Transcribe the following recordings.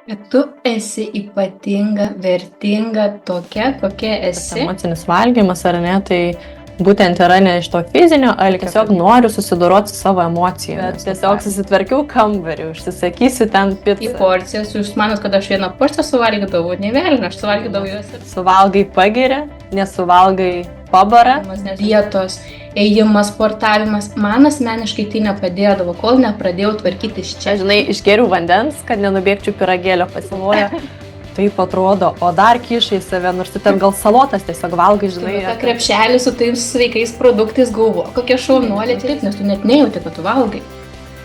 kad tu esi ypatinga, vertinga, tokia, kokia Tas esi. emocinis valgymas, ar ne, tai būtent yra ne iš to fizinio, alkio, tiesiog noriu susidoroti su savo emocijomis. Tiesiog susitvarkiau kambarį, užsisakysiu ten Į pizzą. porcijas, jūs manot, kad aš vieną porciją suvalgydavau, ne velnio, aš suvalgydavau juos ir Suvalgai pagiria, nesuvalgai pabara. dietos, ėjimas, sportavimas, man asmeniškai tai nepadėdavo, kol nepradėjau tvarkytis čia. Žinai, išgeriu vandens, kad nenubėgčiau pyragėlio pasiloja. Taip atrodo, o dar kišai save, nors tu ten gal salotas tiesiog valgai, žinai. Ta krepšelį su tais sveikais produktais galvo, kokie šaunuoliai, taip, nes tu net nejauti, kad tu valgai.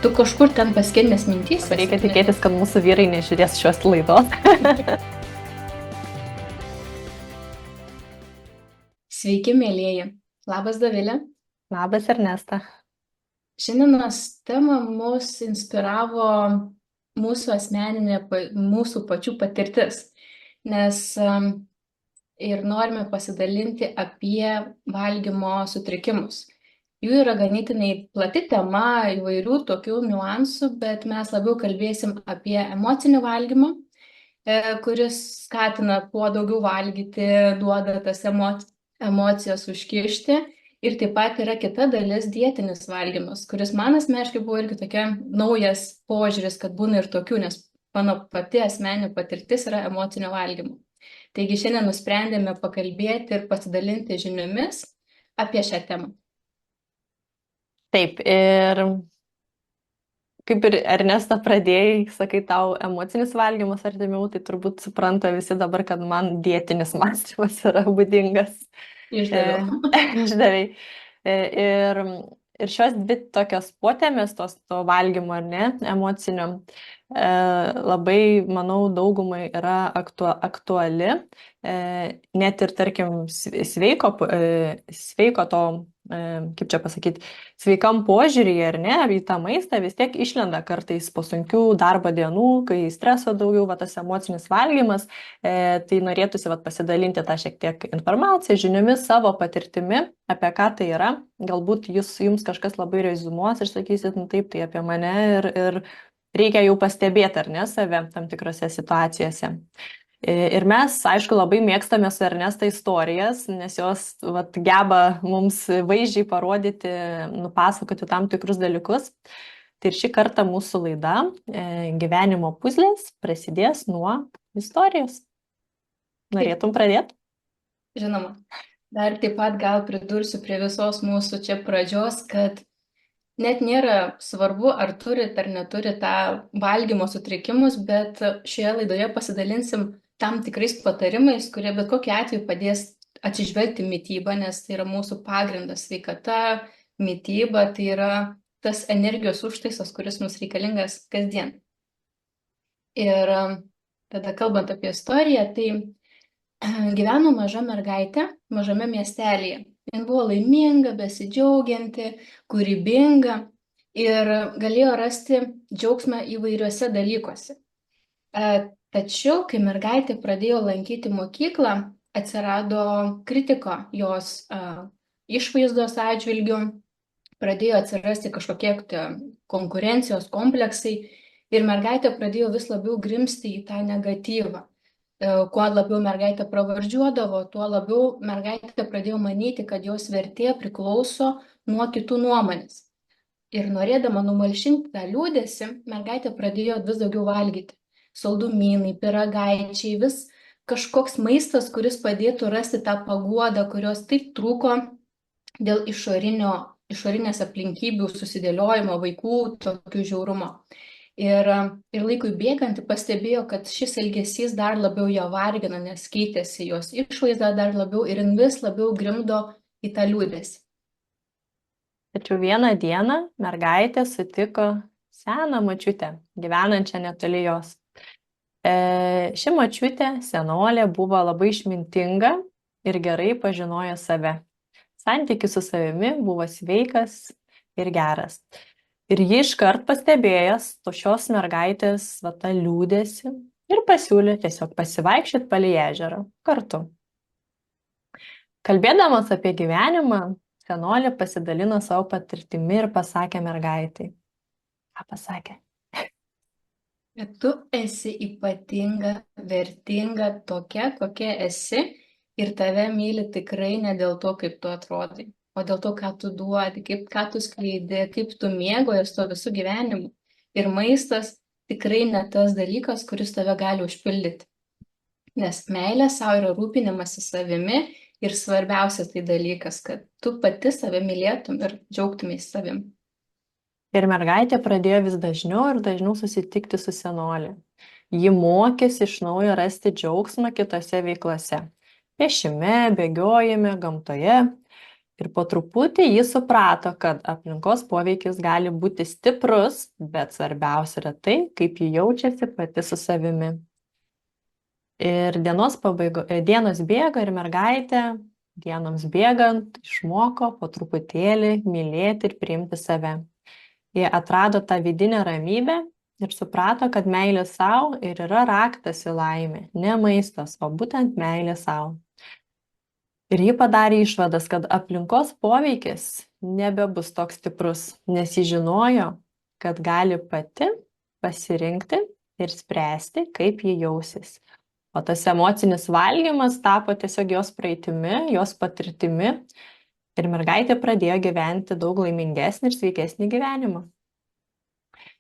Tu kažkur ten paskendęs mintys. Reikia tikėtis, kad mūsų vyrai nežiūrės šios laidos. Sveiki, mėlyjeji. Labas, Dovilė. Labas, Ernesta. Šiandienos tema mus inspiravo mūsų asmeninė, mūsų pačių patirtis, nes ir norime pasidalinti apie valgymo sutrikimus. Jų yra ganėtinai plati tema, įvairių tokių niuansų, bet mes labiau kalbėsim apie emocinį valgymą, kuris skatina kuo daugiau valgyti, duoda tas emocijas užkišti. Ir taip pat yra kita dalis dietinis valgymas, kuris man asmeniškai buvo irgi tokia naujas požiūris, kad būna ir tokių, nes mano pati asmeninė patirtis yra emocinio valgymo. Taigi šiandien nusprendėme pakalbėti ir pasidalinti žiniomis apie šią temą. Taip, ir kaip ir Ernesta pradėjai, sakai, tau emocinis valgymas artimiau, tai turbūt supranta visi dabar, kad man dietinis mąstymas yra būdingas. Išdaviai. Ir šios dvi tokios potėmės, to valgymo ar ne, emocinio, labai, manau, daugumai yra aktuali, net ir, tarkim, sveiko to, kaip čia pasakyti, sveikam požiūryje ar ne, į tą maistą vis tiek išlenda kartais po sunkių darbo dienų, kai streso daugiau, tas emocinis valgymas, tai norėtųsi pasidalinti tą šiek tiek informaciją, žiniomis, savo patirtimi, apie ką tai yra. Galbūt jums kažkas labai rezumuos ir sakysit, taip, tai apie mane ir reikia jau pastebėti, ar ne, save tam tikrose situacijose. Ir mes, aišku, labai mėgstame su Ernesta istorijas, nes jos geba mums vaizdžiai parodyti, nupasakoti tam tikrus dalykus. Tai ir šį kartą mūsų laida Gyvenimo puzlės prasidės nuo istorijos. Norėtum pradėti? Žinoma. Dar taip pat gal pridursiu prie visos mūsų čia pradžios, kad net nėra svarbu, ar turit ar neturit tą valgymo sutrikimus, bet šioje laidoje pasidalinsim tam tikrais patarimais, kurie bet kokiu atveju padės atsižvelgti mitybą, nes tai yra mūsų pagrindas sveikata, mityba, tai yra tas energijos užtaisas, kuris mums reikalingas kasdien. Ir tada kalbant apie istoriją, tai gyveno maža mergaitė mažame miestelėje. Jis buvo laiminga, besidžiaugianti, kūrybinga ir galėjo rasti džiaugsmą įvairiuose dalykuose. Tačiau, kai mergaitė pradėjo lankyti mokyklą, atsirado kritiko jos išvaizdos atžvilgiu, pradėjo atsirasti kažkokie konkurencijos kompleksai ir mergaitė pradėjo vis labiau grimzti į tą negatyvą. Kuo labiau mergaitė pravardžiuodavo, tuo labiau mergaitė pradėjo manyti, kad jos vertė priklauso nuo kitų nuomonės. Ir norėdama numalšinti tą liūdesį, mergaitė pradėjo vis daugiau valgyti. Saldumynai, pyragaičiai, vis kažkoks maistas, kuris padėtų rasti tą paguodą, kurios taip trūko dėl išorinės aplinkybių susidėliojimo, vaikų tokių žiaurumo. Ir laikui bėgant pastebėjo, kad šis elgesys dar labiau ją vargina, nes keitėsi jos išvaizda dar labiau ir vis labiau grimdo į tą liūdesį. Tačiau vieną dieną mergaitė sutiko seną močiutę, gyvenančią netoli jos. Ši močiutė, senolė, buvo labai išmintinga ir gerai pažinojo save. Santykis su savimi buvo sveikas ir geras. Ir ji iškart pastebėjęs šios mergaitės tą liūdesį ir pasiūlė tiesiog pasivaikščioti palei ežerą kartu. Kalbėdamas apie gyvenimą, senolė pasidalino savo patirtimi ir pasakė mergaitai. Ką pasakė? kad tu esi ypatinga, vertinga tokia, kokia esi ir tave myli tikrai ne dėl to, kaip tu atrodai, o dėl to, ką tu duodi, ką tu skleidi, kaip tu mėgojas to visų gyvenimu. Ir maistas tikrai ne tas dalykas, kuris tave gali užpildyti. Nes meilė savo yra rūpinimasis savimi ir svarbiausias tai dalykas, kad tu pati save mylėtum ir džiaugtumės savim. Ir mergaitė pradėjo vis dažniau ir dažniau susitikti su senolė. Ji mokėsi iš naujo rasti džiaugsmą kitose veiklose. Piešime, bėgiojime, gamtoje. Ir po truputį ji suprato, kad aplinkos poveikis gali būti stiprus, bet svarbiausia yra tai, kaip ji jaučiasi pati su savimi. Ir dienos bėga ir mergaitė, dienoms bėgant, išmoko po truputėlį mylėti ir priimti save. Jie atrado tą vidinę ramybę ir suprato, kad meilė savo ir yra raktas į laimę, ne maistas, o būtent meilė savo. Ir ji padarė išvadas, kad aplinkos poveikis nebebus toks stiprus, nes ji žinojo, kad gali pati pasirinkti ir spręsti, kaip ji jausis. O tas emocinis valgymas tapo tiesiog jos praeitimi, jos patirtimi. Ir mergaitė pradėjo gyventi daug laimingesnį ir sveikesnį gyvenimą.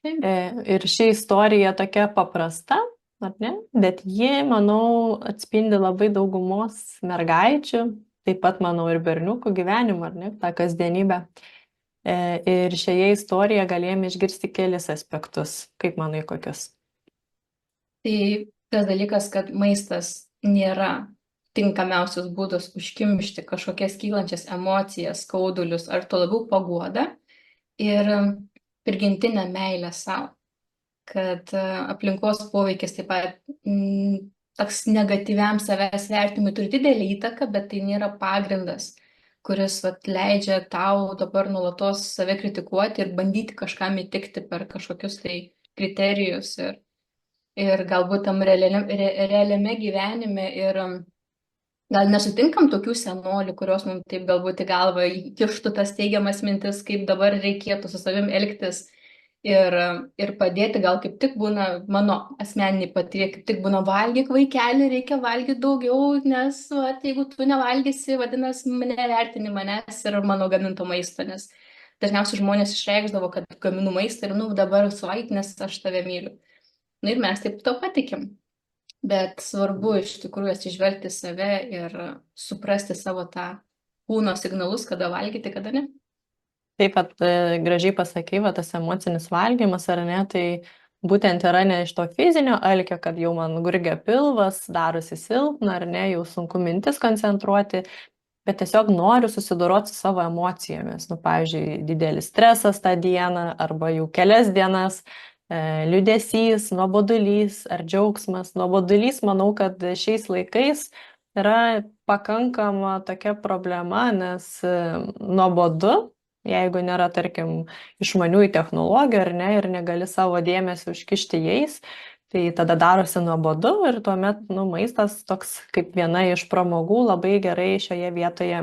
Ir ši istorija tokia paprasta, ar ne? Bet ji, manau, atspindi labai daugumos mergaičių, taip pat, manau, ir berniukų gyvenimą, ar ne? tą kasdienybę. Ir šioje istorijoje galėjome išgirsti kelis aspektus. Kaip manai, kokius? Tai tas dalykas, kad maistas nėra tinkamiausias būdas užkimšti kažkokias kylančias emocijas, skaudulius ar to labiau paguodą ir prigimtinę meilę savo. Kad aplinkos poveikis taip pat toks negatyviam savęs vertimui turi didelį įtaką, bet tai nėra pagrindas, kuris leidžia tau dabar nuolatos save kritikuoti ir bandyti kažkam įtikti per kažkokius tai kriterijus ir galbūt tam realiame gyvenime ir gal nesutinkam tokių senolių, kurios mums taip galbūt į galvą įkištų tas teigiamas mintis, kaip dabar reikėtų su savim elgtis ir padėti, gal kaip tik būna mano asmeniniai patirė, kaip tik būna valgyk vaikeli, reikia valgyti daugiau, nes jeigu tu nevalgysi, vadinasi, nevertini manęs ir mano gaminto maisto, nes dažniausiai žmonės išreikšdavo, kad gaminu maistą ir dabar suvalgyk, nes aš tave myliu. Ir mes taip to patikim. Bet svarbu iš tikrųjų atsižvelgti save ir suprasti savo tą kūno signalus, kada valgyti, kada ne. Taip pat gražiai pasakai, tas emocinis valgymas, ar ne, tai būtent yra ne iš to fizinio alkio, kad jau man gurgia pilvas, darosi silpna, ar ne, jau sunku mintis koncentruoti, bet tiesiog noriu susidoroti su savo emocijomis. Pavyzdžiui, didelis stresas tą dieną arba jau kelias dienas, liūdesys, nuobodulys ar džiaugsmas. Nuobodulys, manau, kad šiais laikais yra pakankama tokia problema, nes nuobodu, jeigu nėra, tarkim, išmaniųjų technologijų ar ne, ir negali savo dėmesį užkišti jais, tai tada darosi nuobodu ir tuomet maistas toks kaip viena iš pramogų labai gerai šioje vietoje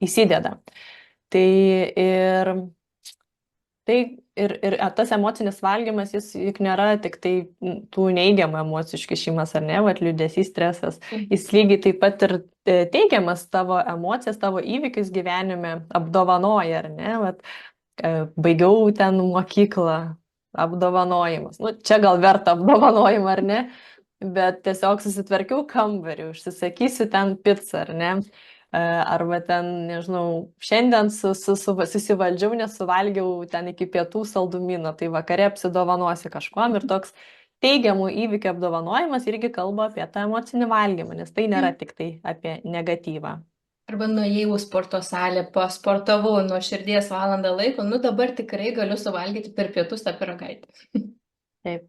įsideda. Ir tas emocinis valgymas, jis juk nėra tik tai tų neigiamų emocijų iškišimas, ar ne, liūdesys, stresas. Jis lygiai taip pat ir teigiamas tavo emocijas, tavo įvykius gyvenime apdovanoja, ar ne, baigiau ten mokyklą, apdovanojimas. Čia gal verta apdovanojimą, ar ne, bet tiesiog susitvarkiau kambarį, užsisakysiu ten pizzą, ar ne. Arba ten, nežinau, šiandien susivaldžiau, nes suvalgiau ten iki pietų saldumyną, tai vakare apsidovanosi kažkuom ir toks teigiamų įvykių apdovanojimas irgi kalba apie tą emocinį valgymą, nes tai nėra tik tai apie negatyvą. Arba nuėjau sporto salę, pasportavau nuo širdies valandą laiko, dabar tikrai galiu suvalgyti per pietus tą pyragaitę. Taip.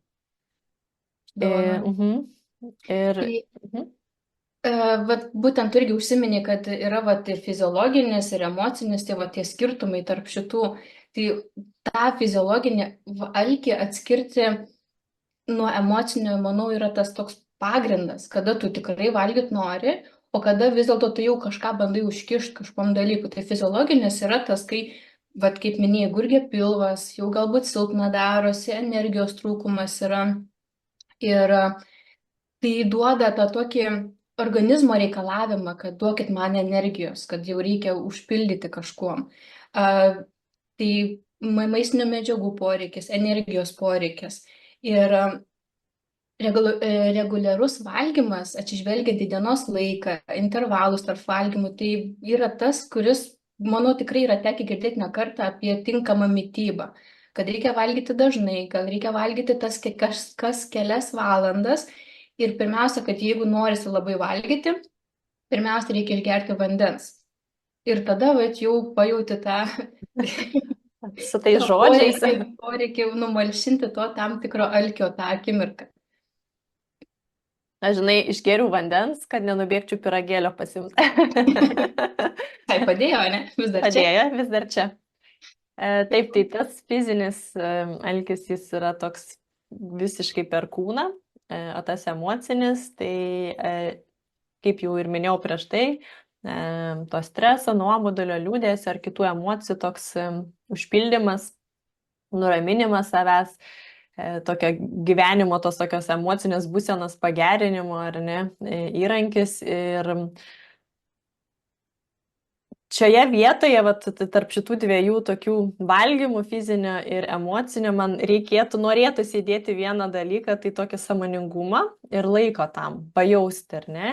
Būtent irgi užsiminė, kad yra ir fiziologinis, ir emocinis, tie skirtumai tarp šitų. Tai tą fiziologinį alkį atskirti nuo emocinio, manau, yra tas toks pagrindas, kada tu tikrai valgyti nori, o kada vis dėlto tu jau kažką bandai užkišti kažkom dalykų. Tai fiziologinis yra tas, kai vat kaip minėjai, gurgia pilvas, jau galbūt silpna darosi, energijos trūkumas yra. Ir tai duoda tą tokį organizmo reikalavimą, kad duokit man energijos, kad jau reikia užpildyti kažkuom. Tai maistinių medžiagų poreikis, energijos poreikis. Ir reguliarus valgymas, atsižvelgiant į dienos laiką, intervalus tarp valgymų, tai yra tas, kuris, manau, tikrai yra tekę girdėti ne kartą apie tinkamą mitybą. Kad reikia valgyti dažnai, gal reikia valgyti kas kelias valandas. Ir pirmiausia, kad jeigu norisi labai valgyti, pirmiausia, reikia išgerti vandens. Ir tada, vat, jau pajauti tą Su tais žodžiais. poreikį numalšinti to tam tikro alkio tą akimirką. Aš, žinai, išgėriau vandens, kad nenubėgčiau pyragėlio pasiimti. Tai padėjo, ne? Vis dar čia. Padėjo, vis dar čia. Taip, tai tas fizinis alkis, jis yra toks visiškai per kūną, o tas emocinis, tai kaip jau ir minėjau prieš tai, to streso, nuobodulio, liūdėsio ar kitų emocijų toks užpildymas, nuraminimas savęs, tokio gyvenimo, tos tokios emocinės būsenos pagerinimo, ar ne, įrankis. Ir šioje vietoje, vat, tarp šitų dviejų tokių valgymų, fizinio ir emocinio, man norėtųsi įdėti vieną dalyką, tai tokį sąmoningumą ir laiko tam, pajausti, ar ne,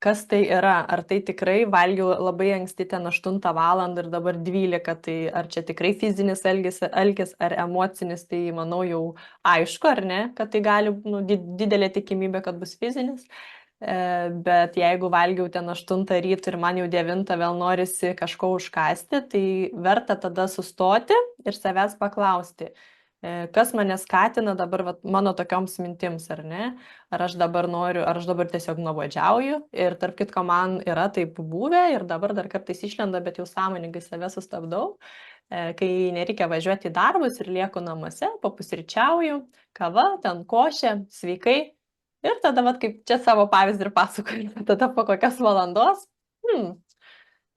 kas tai yra, ar tai tikrai valgiau labai anksti ten 8 valandą ir dabar 12, tai ar čia tikrai fizinis alkis ar emocinis, tai manau jau aišku, ar ne, kad tai gali, didelė tikimybė, kad bus fizinis. Bet jeigu valgiau ten 8 ryto ir man jau 9 vėl norisi kažko užkasti, tai verta tada sustoti ir savęs paklausti, kas mane skatina dabar mano tokioms mintims, ar ne? Ar aš dabar noriu, ar aš dabar tiesiog nuobodžiauju. Ir tarp kitko man yra taip buvę ir dabar dar kartais išlenda, bet jau sąmoningai save sustabdau, kai nereikia važiuoti į darbus ir lieku namuose, papusryčiauju, kava, ten košė, sveikai. Ir tada, kaip čia savo pavyzdį ir pasakoju, tada po kokios valandos,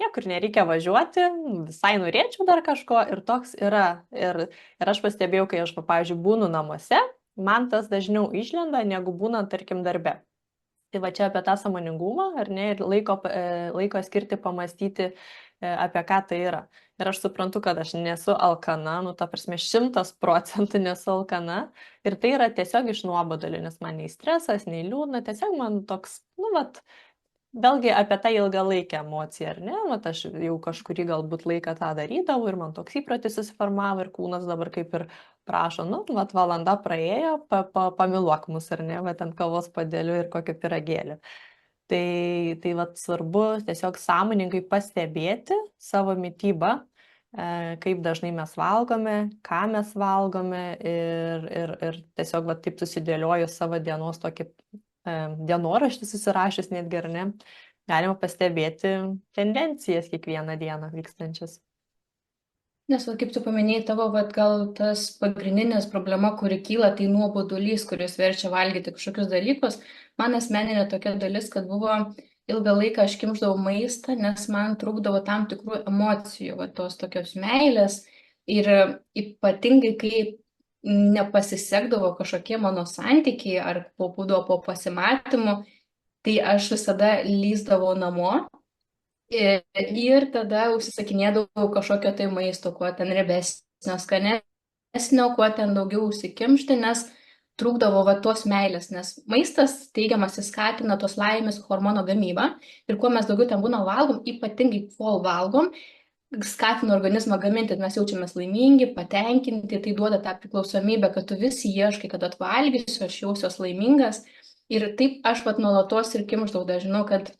niekur nereikia važiuoti, visai norėčiau dar kažko ir toks yra. Ir aš pastebėjau, kai aš, pavyzdžiui, būnu namuose, man tas dažniau išlenda, negu būnant, tarkim, darbe. Tai va čia apie tą sąmoningumą, ar ne, ir laiko skirti pamastyti, apie ką tai yra. Ir aš suprantu, kad aš nesu alkana, ta prasme 100% nesu alkana. Ir tai yra tiesiog iš nuobodulio, nes man nei stresas, nei liūdna, tiesiog man toks, vėlgi apie tą ilgalaikę emociją, ar ne? Aš jau kažkurį galbūt laiką tą darydavau ir man toks įprotis susiformavo ir kūnas dabar kaip ir prašo, valanda praėjo, pamiluok mus, ar ne, ant kavos padėliu ir kokio pyragėlio. Tai svarbu tiesiog sąmoningai pastebėti savo mitybą, kaip dažnai mes valgome, ką mes valgome ir tiesiog taip susidėlioju savo dienos tokį dienoraštį susirašęs netgi, ar ne, galima pastebėti tendencijas kiekvieną dieną vykstančias. Nes, kaip tu paminėjai, tavo, gal tas pagrindinės problema, kuri kyla, tai nuobodulys, kuris verčia valgyti kažkokius dalykus. Man asmeninė tokia dalis, kad buvo ilgą laiką aš kimšdavau maistą, nes man trūkdavo tam tikrų emocijų, tos tokios meilės. Ir ypatingai, kai nepasisekdavo kažkokie mano santykiai ar būdavo po pasimatymų, tai aš visada lįsdavau namo. Ir tada užsisakinėdavau kažkokio tai maisto, kuo ten riebesnio, skanesnio, kuo ten daugiau užsikimšti, nes trūkdavo tos meilės, nes maistas teigiamas skatina tos laimės hormono gamybą ir kuo mes daugiau ten būna valgom, ypatingai kol valgom, skatina organizmą gaminti, mes jaučiamės laimingi, patenkinti, tai duoda tą priklausomybę, kad tu vis ieškai, kad atvalgysiu, aš jausiuos laimingas. Ir taip aš nuolatos ir kimšdavau, žinau, kad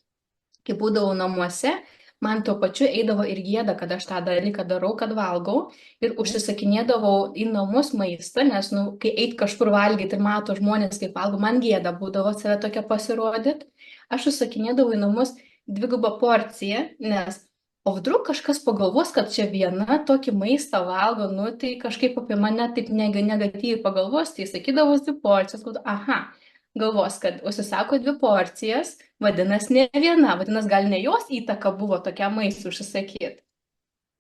kai būdavau namuose, man tuo pačiu eidavo ir gėda, kad aš tą dalyką darau, kad valgau ir užsisakinėdavau į namus maistą, nes, kai eit kažkur valgyti ir mato žmonės, kaip valgo, man gėda būdavo save tokia pasirodyti. Aš užsisakinėdavau į namus 2 porciją, nes o vdruk kažkas pagalvos, kad čia viena tokį maistą valgo, tai kažkaip apie mane taip negatyviai pagalvos, tai sakydavau 2 porcijas, kad aha, galvos, kad užsisako 2 porcijas, vadinasi ne viena, vadinasi gal ne jos įtaka buvo tokia maistą užsisakyti.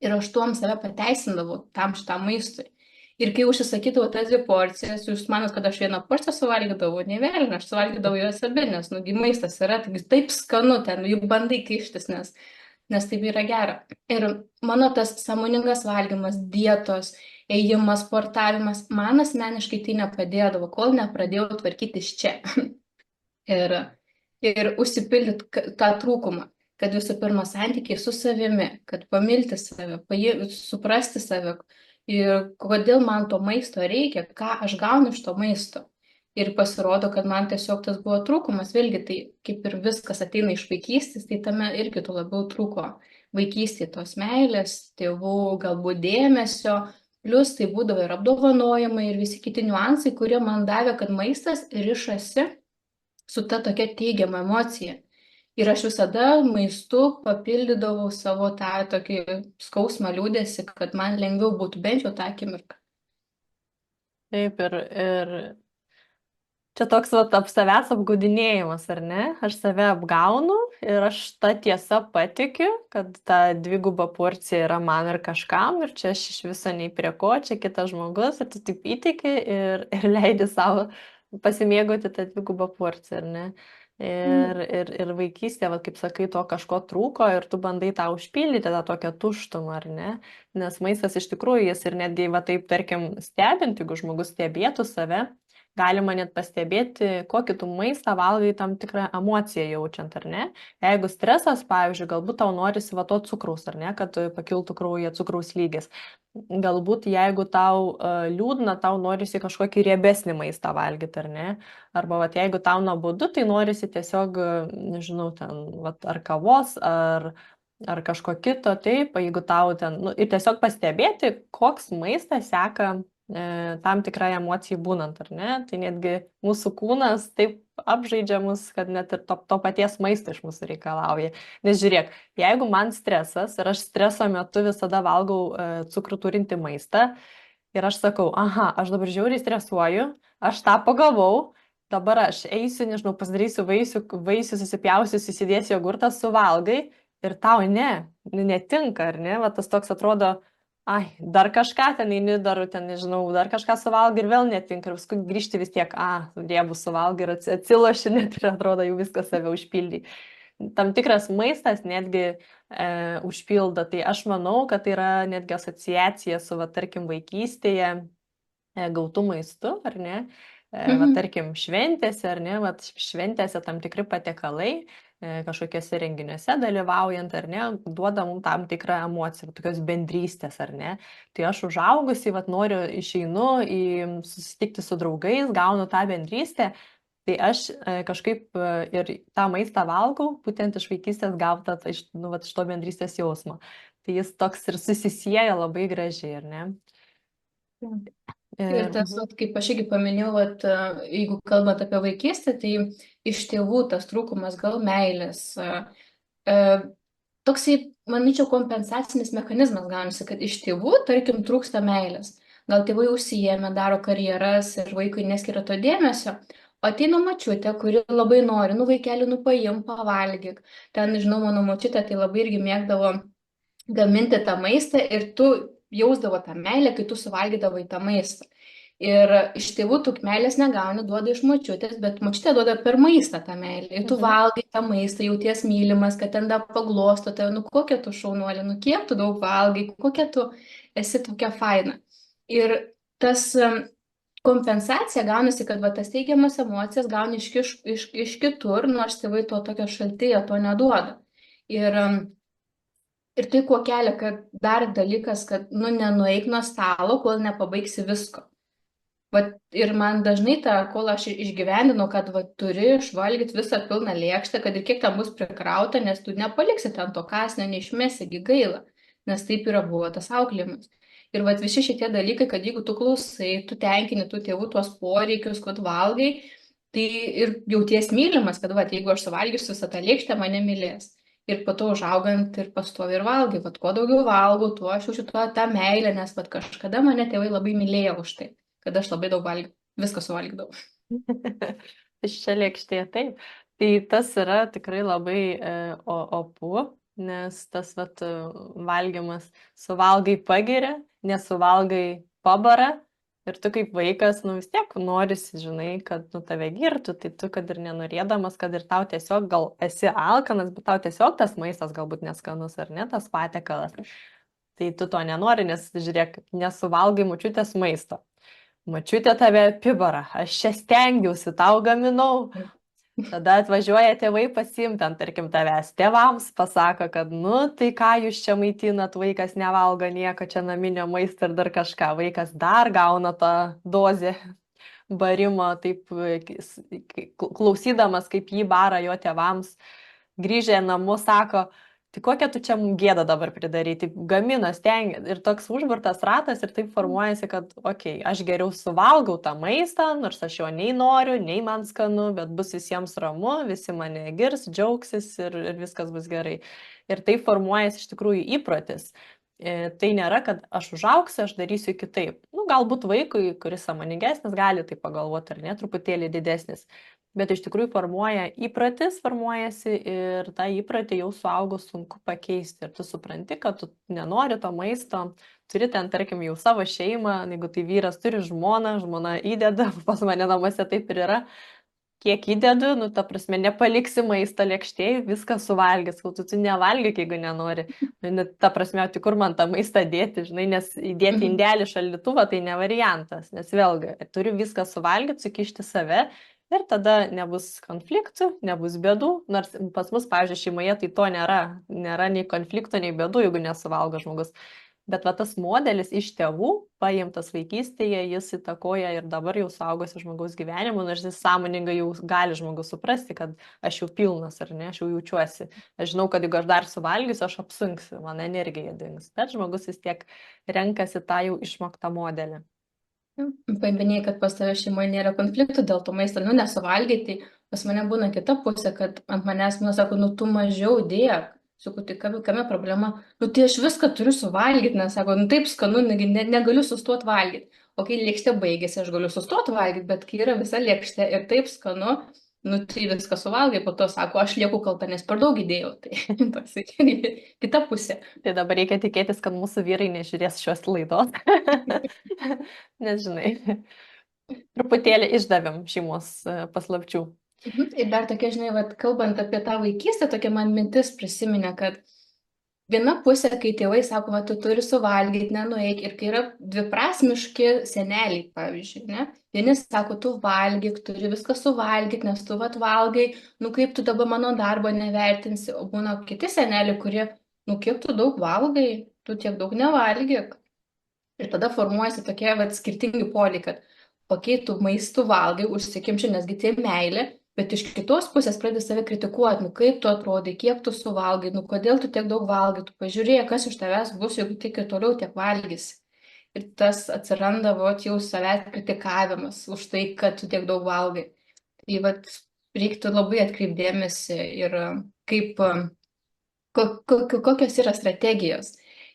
Ir aš tuom save pateisindavau tam šitam maistui. Ir kai užsisakydavau tas 2 porcijas, jūs manot, kad aš vieną porciją suvalgydavau, ne velnio, aš suvalgydavau juos abi, nes, nugi maistas yra, taigi taip skanu, ten jau bandai kištis, nes taip yra gera. Ir mano tas sąmoningas valgymas, dietos, ėjimas, sportavimas, man asmeniškai tai nepadėdavo, kol nepradėjau tvarkytis čia. Ir, ir užsipildyti tą trūkumą, kad visų pirma santykiai su savimi, kad pamilti save, suprasti save ir kodėl man to maisto reikia, ką aš gaunu iš to maisto. Ir pasirodo, kad man tiesiog tas buvo trūkumas, vėlgi tai kaip ir viskas ateina iš vaikystės, tai tame irgi to labiau trūko. Vaikystėje tos meilės, tėvų galbūt dėmesio, plus tai būdavo ir apdovanojimai ir visi kiti niuansai, kurie man davė, kad maistas rišasi su ta tokia teigiama emocija. Ir aš visada maistu papildydavau savo tą tokį skausmą, liūdėsi, kad man lengviau būtų bent jau tą akimirką. Taip, ir čia toks vat savęs apgaudinėjimas, ar ne? Aš save apgaunu ir aš tą tiesą patikiu, kad ta 2 porcija yra man ir kažkam ir čia aš iš viso nei prie ko, čia kitas žmogus ir tu taip įtiki ir leidi savo pasimėgauti tą 2 porciją, ar ne? Ir vaikystė, va, kaip sakai, to kažko trūko ir tu bandai tą užpildyti, tą tokią tuštumą, ar ne? Nes maistas iš tikrųjų jis ir netgi, va taip, tarkim, stebint, jeigu žmogus stebėtų save, galima net pastebėti, kokį tu maistą valgai tam tikrą emociją jaučiant, ar ne? Jeigu stresas, pavyzdžiui, galbūt tau norisi va to cukraus, ar ne, kad pakiltų kraujyje cukraus lygis. Galbūt jeigu tau liūdna, tau norisi kažkokį riebesnį maistą valgyti, ar ne? Arba vat, jeigu tau nuobodu, tai norisi tiesiog, nežinau, ten, vat, ar kavos, ar kažko kito, taip, jeigu tau ten, nu, ir tiesiog pastebėti, koks maistas seka tam tikrai emocijai būnant, ar ne? Tai netgi mūsų kūnas taip apžaidžia mus, kad net ir to paties maisto iš mūsų reikalauja. Nes žiūrėk, jeigu man stresas ir aš streso metu visada valgau cukrų turinti maistą ir aš sakau, aha, aš dabar žiauriai stresuoju, aš tą pagavau, dabar aš eisiu, nežinau, pasidarysiu vaisių susipjausiu, įsidėsiu jogurtą, suvalgai ir tau netinka, ar ne? Va tas toks atrodo, ai, dar kažką ten eini, dar ten, nežinau, dar kažką suvalgai ir vėl netinka, ir paskui grįžti vis tiek, riebus suvalgai ir atsiloši, net ir atrodo, jau viskas save užpildai. Tam tikras maistas netgi užpildo, tai aš manau, kad tai yra netgi asociacija su, va, tarkim, vaikystėje gautų maistu, ar ne? Va, tarkim, šventėse, ar ne, va, šventėse tam tikri patiekalai, kažkokiuose renginiuose dalyvaujant, ar ne, duoda mums tam tikrą emociją, tokios bendrystės, ar ne. Tai aš užaugusi, vat, noriu, išeinu susitikti su draugais, gaunu tą bendrystę, tai aš kažkaip ir tą maistą valgau, būtent iš vaikystės gautą iš to bendrystės jausmo. Tai jis toks ir susisieja labai gražiai, ar ne? Ir tas, kaip aš irgi paminėjau, jeigu kalbant apie vaikystę, tai iš tėvų tas trūkumas gal meilės. Toksai, manyčiau, kompensacinis mechanizmas gaunasi, kad iš tėvų, tarkim, trūksta meilės. Gal tėvai užsijėmė, daro karjeras ir vaikui neskiria to dėmesio. O ateina močiutė, kuri labai nori, nu vaikeli, nu paim, pavalgyk. Ten, žinau, mano močiutė tai labai irgi mėgdavo gaminti tą maistą ir tu jausdavo tą meilę, kai tu suvalgydavai tą maistą. Ir iš tėvų tu meilės negauni, duoda iš močiutės, bet močiutė duoda per maistą tą meilę. Ir tu valgai tą maistą, jauties mylimas, kad ten da paglosto tave, nu kokia tu šaunuolė, nu kiek tu daug valgai, kokia tu esi tokia faina. Ir tas kompensacija gaunasi, kad va, tas teigiamas emocijas gauni iš kitur, nors tėvai to tokio šaltyje to neduoda. Ir tai kuo kelia, kad dar dalykas, kad nu nenueik nuo stalo, kol nepabaigsi visko. Vat, ir man dažnai kol aš išgyvendinu, kad va, turi išvalgyti visą pilną lėkštę, kad ir kiek tam bus prikrauta, nes tu nepaliksi ten to kasnio, neišmesigi gaila, nes taip yra buvo tas auklėjimas. Ir vat, visi šitie dalykai, kad jeigu tu klausai, tu tenkini tų tėvų tuos poreikius, kad valgai, tai ir jauties mylimas, kad vat, jeigu aš suvalgysiu visą tą lėkštę, mane mylės. Ir po to užaugant ir pastovi ir valgai, vat, kuo daugiau valgau, tuo aš jaučiu tą meilę, nes vat, kažkada mane tėvai labai mylėjo už tai, kad aš labai daug valgiau, viską suvalgydavau. Iš čia lėkštėje, taip. Tai tas yra tikrai labai opu, nes tas vat valgymas suvalgai pagiria, nesuvalgai pabara. Ir tu kaip vaikas, nu vis tiek norisi, žinai, kad nu tave girtų, tai tu, kad ir nenorėdamas, kad ir tau tiesiog gal esi alkanas, bet tau tiesiog tas maistas galbūt neskanus ar ne, tas patiekalas. Tai tu to nenori, nes žiūrėk, nesuvalgai močiutės maisto. Močiutė tave apibara, aš čia stengiausi, tau gaminau. Tada atvažiuoja tėvai pasiimti ant, tarkim, tavęs. Tėvams pasako, kad, nu, tai ką jūs čia maitinat, vaikas nevalgo nieko, čia naminio maisto ir dar kažką. Vaikas dar gauna tą dozę barimo, taip klausydamas, kaip jį bara jo tėvams. Grįžę namo sako, tai kokią tu čia mums gėdą dabar pridaryti, gamina, stengia. Ir toks užburtas ratas ir taip formuojasi, kad, okei, aš geriau suvalgau tą maistą, nors aš jo nei noriu, nei man skanu, bet bus visiems ramu, visi mane girs, džiaugsis ir viskas bus gerai. Ir taip formuojasi iš tikrųjų įprotis. Tai nėra, kad aš užauksiu, aš darysiu kitaip. Nu, galbūt vaikui, kuris sąmoningesnis, gali tai pagalvoti, ar ne, truputėlį didesnis. Bet iš tikrųjų įprotis formuojasi ir tą įprotį jau suaugus sunku pakeisti. Ir tu supranti, kad tu nenori to maisto, turi ten, tarkim, jau savo šeimą, jeigu tai vyras turi žmoną, žmona įdeda, pas mane namuose taip ir yra. Kiek įdedu, nu, ta prasme, nepaliksi maistą lėkštėje, viską suvalgys, kol tu nevalgyk, jeigu nenori. Nu, ta prasme, tai kur man tą maistą dėti, žinai, nes įdėti indelį šaldytuvą tai ne variantas, nes vėlgi, turiu viską suvalgyti, sukišti save ir tada nebus konfliktų, nebus bėdų, nors pas mus, pavyzdžiui, šeimoje tai to nėra nei konflikto, nei bėdų, jeigu nesuvalgo žmogus. Bet va tas modelis iš tėvų, paimtas vaikystėje, jis įtakoja ir dabar jau suaugusio žmogaus gyvenimu, nors jis sąmoningai jau gali žmogus suprasti, kad aš jau pilnas ar ne, aš jau jaučiuosi. Aš žinau, kad jeigu aš dar suvalgysiu, aš apsunksiu, man energija dings. Bet žmogus vis tiek renkasi tą jau išmoktą modelį. Paminėjai, kad pas tave šeimoje nėra konfliktų dėl to maisto, nu nesuvalgai, tai pas mane būna kita pusė, kad ant manęs, nu, sako, nu tu mažiau dėk. Sakau, tai kame problema? Nu, tai aš viską turiu suvalgyti, nes sako, nu taip skanu, negaliu sustoti valgyti. O kai lėkštė baigėsi, aš galiu sustoti valgyti, bet kai yra visa lėkštė ir taip skanu, nu tai viską suvalgai, po to sako, aš lieku kalta, nes per daug įdėjau. Tai toks kita pusė. Tai dabar reikia tikėtis, kad mūsų vyrai nežiūrės šios laidos. Nes, žinai, truputėlį išdavėm šeimos paslapčių. Ir dar tokia, žinai, vat, kalbant apie tą vaikystę, tokia man mintis prisiminė, kad viena pusė, kai tėvai sako, va, tu turi suvalgyti, nenueik, ir kai yra dviprasmiški seneliai, pavyzdžiui, ne? Vieni sako, tu valgyk, turi viską suvalgyti, nes tu vat valgai, nu kaip tu dabar mano darbo nevertinsi, o būna kiti seneliai, kurie, nu kiek tu daug valgai, tu tiek daug nevalgyk. Ir tada formuojasi tokie vat skirtingi poliai, kad okei, tu maistų valgai, užsikimši, nesgi tai meilė, bet iš kitos pusės pradedi save kritikuoti, nu kaip tu atrodai, kiek tu suvalgai, nu kodėl tu tiek daug valgai, tu pažiūrėk, kas iš tavęs bus, jeigu tik ir toliau tiek valgysi. Ir tas atsiranda vot jau savęs kritikavimas už tai, kad tu tiek daug valgai. Tai vat reiktų labai atkreipdėmėsi ir kaip, kokios yra strategijos.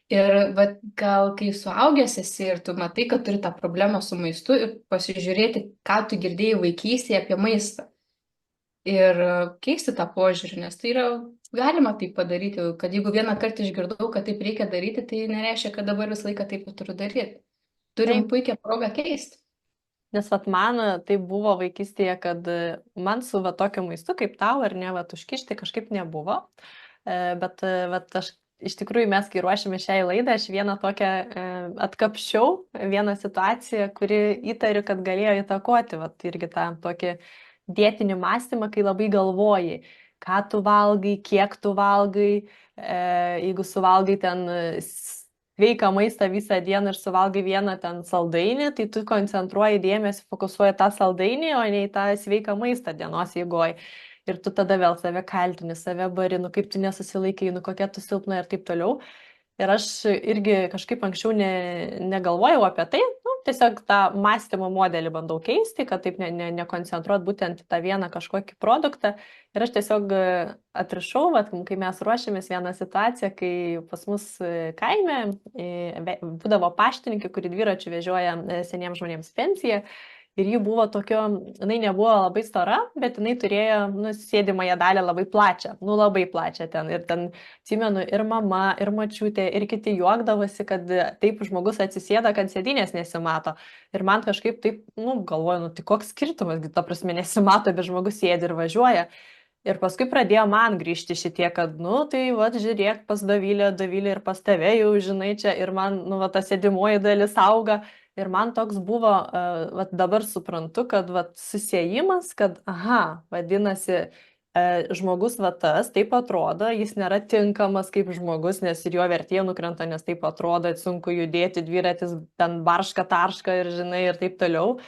Ir vat, gal kai suaugęs esi ir tu matai, kad turi tą problemą su maistu ir pasižiūrėti, ką tu girdėjai vaikystėje apie maistą. Ir keisti tą požiūrį, nes tai yra galima tai padaryti, kad jeigu vieną kartą išgirdau, kad taip reikia daryti, tai nereiškia, kad dabar visą laiką taip turiu daryti. Turim puikią progą keisti. Nes vat man tai buvo vaikystėje, kad man su va tokiu maistu kaip tau ar ne, va užkišti kažkaip nebuvo, bet vat aš iš tikrųjų mes, kai ruošėme šiai laidai, aš vieną tokią atkapščiau, vieną situaciją, kuri įtariu, kad galėjo įtakoti, vat irgi tą tokį dietinį mąstymą, kai labai galvoji, ką tu valgai, kiek tu valgai, jeigu suvalgai ten sveiką maistą visą dieną ir suvalgai vieną ten saldainį, tai tu koncentruoji dėmesį, fokusuoji tą saldainį, o ne į tą sveiką maistą dienos eigoje. Ir tu tada vėl save kaltini, save bari, nu kaip tu nesusilaikai, nu kokia tu silpna ir taip toliau. Ir aš irgi kažkaip anksčiau negalvojau apie tai, nu, tiesiog tą mąstymo modelį bandau keisti, kad taip nekoncentruot būtent tą vieną kažkokį produktą. Ir aš tiesiog atrišau, vat, kai mes ruošėmės vieną situaciją, kai pas mus kaime būdavo paštininkė, kuri dviračiu vežioja seniems žmonėms pensiją. ir ji buvo tokio, jinai nebuvo labai stora, bet jinai turėjo, nu, sėdimąją dalį labai plačią, nu, labai plačią ten. Ir ten, atsimenu, ir mama, ir mačiutė, ir kiti juokdavosi, kad taip žmogus atsisėda, kad sėdinės nesimato. Ir man kažkaip taip, nu, galvoju, nu, tai koks skirtumas, ta prasme, nesimato, bet žmogus sėdi ir važiuoja. Ir paskui pradėjo man grįžti šitie, kad, nu, tai, va, žiūrėk, pas Dovilę, Dovilė ir pas tave jau, žinai, čia ir man, nu, va, ta sėdimoji dalis auga. Ir man toks buvo, va, dabar suprantu, kad, va, susiejimas, kad, aha, vadinasi, žmogus, va, tas, taip atrodo, jis nėra tinkamas kaip žmogus, nes ir jo vertė nukrenta, nes taip atrodo, sunku judėti, dviratis ten barška, tarška ir, žinai, ir taip toliau.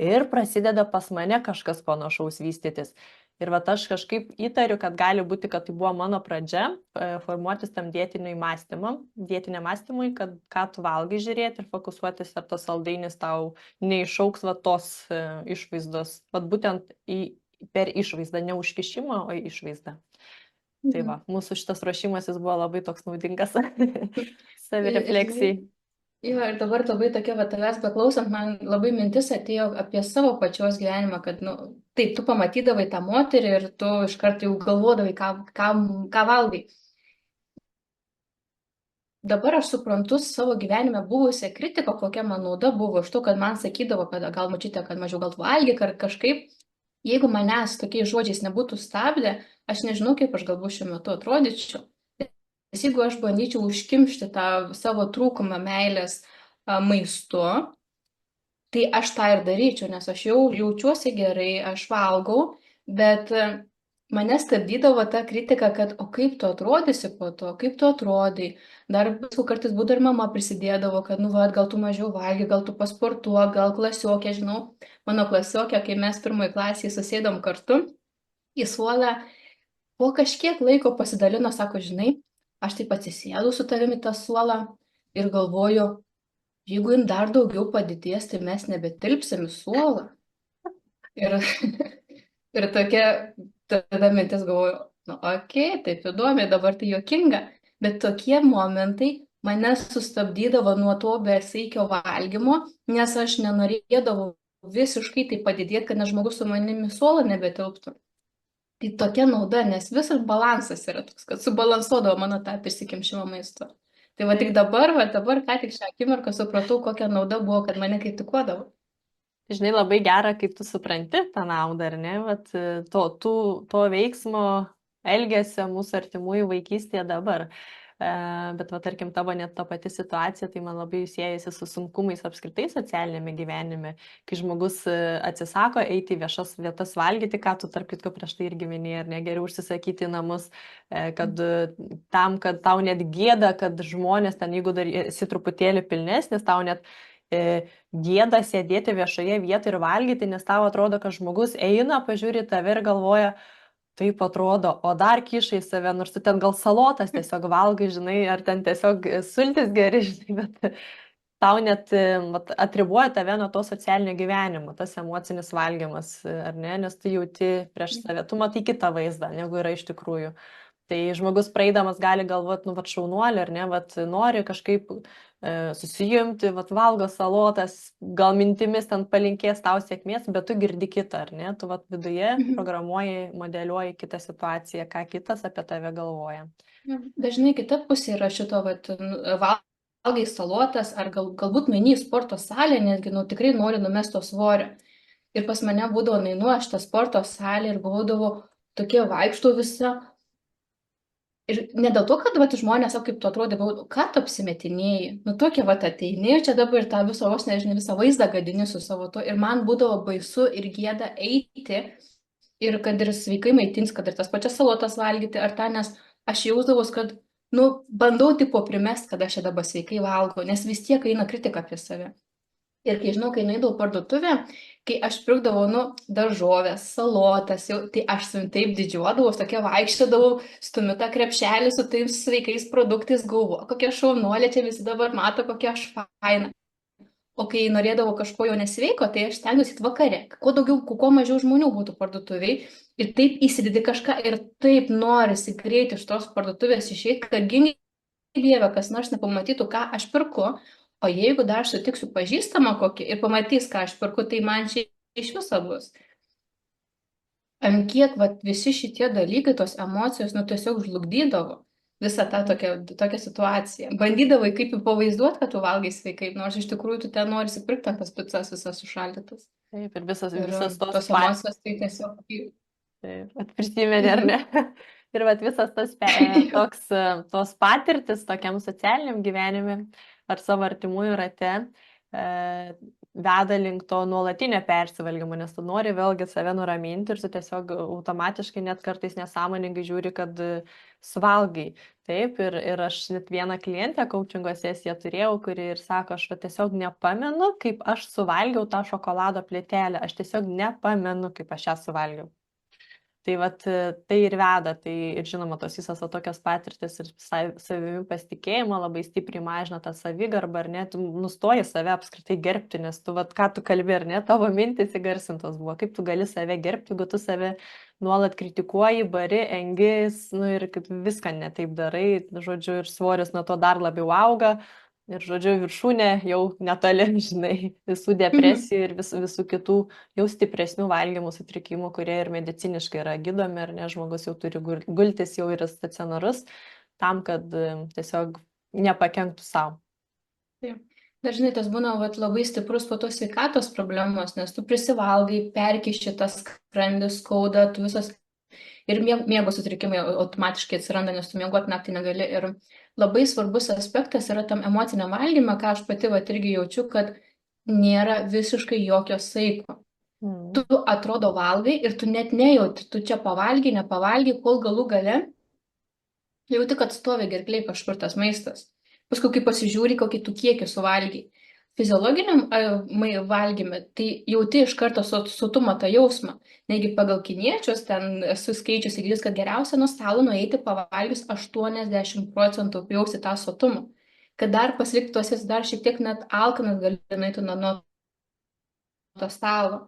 Ir prasideda pas mane kažkas panašaus vystytis. Ir va aš kažkaip įtariu, kad gali būti, kad tai buvo mano pradžia formuotis tam dietiniam mąstymui, kad ką tu valgai žiūrėti ir fokusuotis, ar tas saldainis tau neišauks va tos išvaizdos. Vat būtent per išvaizdą, ne užkišimą, o išvaizdą. Tai va, mūsų šitas ruošimasis buvo labai toks naudingas savirefleksijai. Jo, ir dabar labai tokia, va, tavęs beklausant, man labai mintis atėjo apie savo pačios gyvenimą, kad, nu, taip, tu pamatydavai tą moterį ir tu iš karto jau galvodavai, ką valgai. Dabar aš suprantu savo gyvenime buvusią kritiką, kokia man nauda buvo iš to, kad man sakydavo, kad gal mačytė, kad mažiau gal valgyk ar kažkaip. Jeigu manęs tokiais žodžiais nebūtų stabdę, aš nežinau, kaip aš galbūt šiuo metu atrodyčiau. Nes jeigu aš bandyčiau užkimšti tą savo trūkumą meilės maistu, tai aš tą ir daryčiau, nes aš jau jaučiuosi gerai, aš valgau, bet mane stabdydavo ta kritika, kad o kaip tu atrodysi po to, kaip tu atrodai. Dar kartais būdavo ir mama prisidėdavo, kad, nu, va, gal tu mažiau valgy, gal tu pasportuok, gal klasiokė, žinau, mano klasiokė, kai mes pirmoji klasėje susėdom kartu į suolą, po kažkiek laiko pasidalino, sako, žinai, aš taip atsisėdu su tavimi tą suolą ir galvoju, jeigu jin dar daugiau padidės, tai mes nebetilpsim į suolą. Ir, ir tokia tada mintis galvoju, nu, okei, taip įdomi, dabar tai juokinga, bet tokie momentai mane sustabdydavo nuo to besaikio valgymo, nes aš nenorėdavau visiškai tai padidėti, kad žmogus su manimi į suolą nebetilptų. Tai tokia nauda, nes visas balansas yra toks, kad subalansuodavo mano tą prisikimšimą maistu. Tai va tik dabar, ką tik šią akimirką supratau, kokia nauda buvo, kad mane kritikuodavo. Žinai, labai gera, kai tu supranti tą naudą, ar ne? Vat, to veiksmo elgesio mūsų artimųjų vaikystėje dabar. Bet, va, tarkim, tavo net ta pati situacija, tai man labai siejasi su sunkumais apskritai socialinėme gyvenime, kai žmogus atsisako eiti į viešas vietas valgyti, ką tu tarp kitko prieš tai irgi minėjai, ar ne, geriau užsisakyti namus, kad kad tau net gėda, kad žmonės ten, jeigu dar esi truputėlį pilnesnis, tau net gėda sėdėti viešoje vietoje ir valgyti, nes tau atrodo, kad žmogus eina, pažiūri tave ir galvoja, taip atrodo, o dar kišai save, nors tu ten gal salotas tiesiog valgai, žinai, ar ten tiesiog sultis geri, žinai, bet tau net atribuoja tave nuo to socialinio gyvenimo, tas emocinis valgymas, ar ne, nes tu jauti prieš save, tu matai kitą vaizdą, negu yra iš tikrųjų. Tai žmogus praeidamas gali galvoti, nu, vat šaunuolį, ar ne, vat nori kažkaip susijimti, vat valgo salotas, gal mintimis ten palinkės tau sėkmės, bet tu girdi kitą, ar ne, tu vat viduje programuoji, modeliuoji kitą situaciją, ką kitas apie tave galvoja. Dažnai kita pusė yra šito, vat, valgai salotas, ar galbūt nueini į sporto salę, netgi, nu, tikrai nori numesti to svorio. Ir pas mane būdavo, nueinu aš tą sporto salę ir būdavo tokie vaikštų visą. Ir ne dėl to, kad vat, žmonės, kaip tu atrodė, ką tu apsimetinėjai, nu tokia vat ateini, čia dabar tą visą vaizdą gadini su savo to. Ir man būdavo baisu ir gėda eiti ir kad ir sveikai maitins, kad ir tas pačias salotas valgyti ar tą, nes aš jausdavus, kad, nu, bandau tipo primest, kad aš čia dabar sveikai valgau, nes vis tiek eina kritika apie save. Ir kai žinau, kai nueidavau parduotuvę, kai aš pirkdavau, nu, daržovės, salotas, jau, tai aš su taip didžiuodavau, tokia vaikščiodavau, stumiu tą krepšelį su tais sveikais produktais, galvoju, kokia šaunuolė, čia visi dabar mato, kokia aš faina. O kai norėdavau kažko jau nesveiko, tai aš stengiuosi vakare, kuo mažiau žmonių būtų parduotuviai ir taip įsidedi kažką ir taip norisi greitai iš tos parduotuvės išeiti, kad gingi Dieve, kas nors nepamatytų, ką aš pirku. O jeigu dar sutiksiu pažįstamą kokį ir pamatys, ką aš perku, tai man čia iš viso bus. Ant kiek vat, visi šitie dalykai, tos emocijos, nu tiesiog žlugdydavo visą tą tokią situaciją. Bandydavai kaip pavaizduoti, kad tu valgai sveikai, nors iš tikrųjų tu ten norisi pirkti tas picas visas sušaldytas. Taip, ir visas, Ir visas tos tos emocijos tai tiesiog... Taip, vat prisimeni, ar Mhm. ne? Ir vat visas tas toks, tos patirtis tokiam socialiniam gyvenime ar savo artimųjų rate veda link to nuolatinio persivalgymo, nes tu nori vėlgi save nuraminti ir tu tiesiog automatiškai net kartais nesąmoningai žiūri, kad suvalgai. Taip, ir aš net vieną klientę coachingo sesiją turėjau, kuri ir sako, aš va tiesiog nepamenu, kaip aš suvalgiau tą šokolado plėtelę, aš tiesiog nepamenu, kaip aš ją suvalgiau. Tai vat tai ir veda, tai ir žinoma, tos visos tokios patirtis ir savimi pasitikėjimą labai stipriai mažina tą savigarbą, ar ne, tu nustoji save apskritai gerbti, nes tu, vat, ką tu kalbi, ar ne, tavo mintis įgarsintos buvo, kaip tu gali save gerbti, jeigu tu save nuolat kritikuoji, bari, engis, nu ir kaip viską netaip darai, žodžiu, ir svoris nuo to dar labiau auga. Ir, žodžiu, viršūnė jau netoli, žinai, visų Mhm. depresijų ir visų kitų jau stipresnių valgymo sutrikimų, kurie ir mediciniškai yra gydomi, ar ne, žmogus jau turi gultis, jau yra stacionarus, tam, kad tiesiog nepakenktų savo. Taip. Dažnai tas būna vat, labai stiprus po to sveikatos problemos, nes tu prisivalgai, perkiši tas skrandis, skauda, tu visas ir miego sutrikimai automatiškai atsiranda, nes tu miegoti naktį negali. Ir labai svarbus aspektas yra tam emociniam valgymą, ką aš pati vat, irgi jaučiu, kad nėra visiškai jokio saiko. Tu atrodo valgai ir tu net nejauti, tu čia pavalgy, nepavalgy, kol galų gale jauti, kad stovi gerklėj kažkur tas maistas. Paskui, kai pasižiūri, kokį tu kiekį suvalgy. Fiziologiniam valgyme, tai jauti iš karto sotumą tą jausmą. Negi pagal kiniečius, ten esu skaičius įgydys, kad geriausia nuo stalo nueiti pavalgius 80% jausti tą sotumą. Kad dar pasilikti tuose, dar šiek tiek net alkanas gali nueiti nuo to stalo.